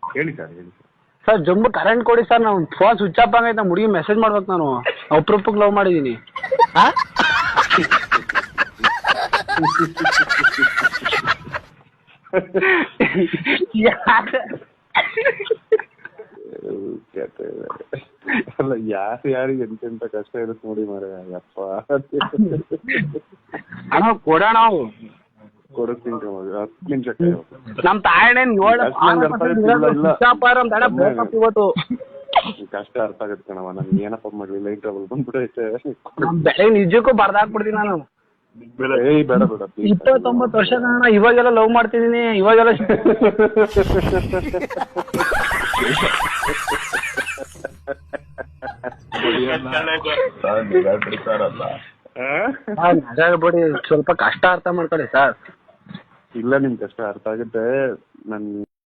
ಹೇಳಿ ಸರ್ ಹೇಳಿ sir. Sir ಜಂಬು current ಕೊಡಿ ಸರ್, ನಾವು ಫೋನ್ ಸ್ವಿಚ್ ಆಫ್ ಆಗೈತೆ, ನಮ್ಮ ಹುಡುಗಿ ಮೆಸೇಜ್ ಮಾಡ್ಬೇಕು, ನಾನು ಅಪ್ರೂಪಕ್ಕೆ ಲವ್ ಮಾಡಿದ್ದೀನಿ. ಅಲ್ಲ ಯಾರಿಗೆ ಎಂತೆಂತ ಕಷ್ಟ ಇರುತ್ತೆ ನೋಡಿ ಮಾರೆ ಯಪ್ಪ. ಅಣ್ಣ ಕೊಡೋಣ, ನಾವು ಕೊಡುತ್ತೀನಿ 10 ನಿಮಿಷ. ನಮ್ ತಾಯಣ್ಣೇನ್ ಇವತ್ತು ಕಷ್ಟ ಅರ್ಥ ಆಗತ್ತೆ ಕಣವ, ನನ್ಗೆ ಏನಪ್ಪ ಮಾಡ್ಲಿ, ಲೈಟ್ ಟ್ರಬಲ್ ಬಂದ್ಬಿಟ್ಟೈತೆ. ಬೆಳಗ್ಗೆ ನಿಜಕ್ಕೂ ಬರ್ದಾಕ್ಬಿಡ್ತೀನಿ ನಾನು. ಬೇಡ ಬೇಡ 29 ವರ್ಷ ಕಾರಣ ಇವಾಗೆಲ್ಲ ಲವ್ ಮಾಡ್ತಿದೀನಿ, ಇವಾಗೆಲ್ಲ ಬಿಡಿ, ಸ್ವಲ್ಪ ಕಷ್ಟ ಅರ್ಥ ಮಾಡ್ಕೊಳ್ಳಿ ಸರ್. ಇಲ್ಲ ನಿಮ್ ಕಷ್ಟ ಅರ್ಥ ಆಗುತ್ತೆ. ನನ್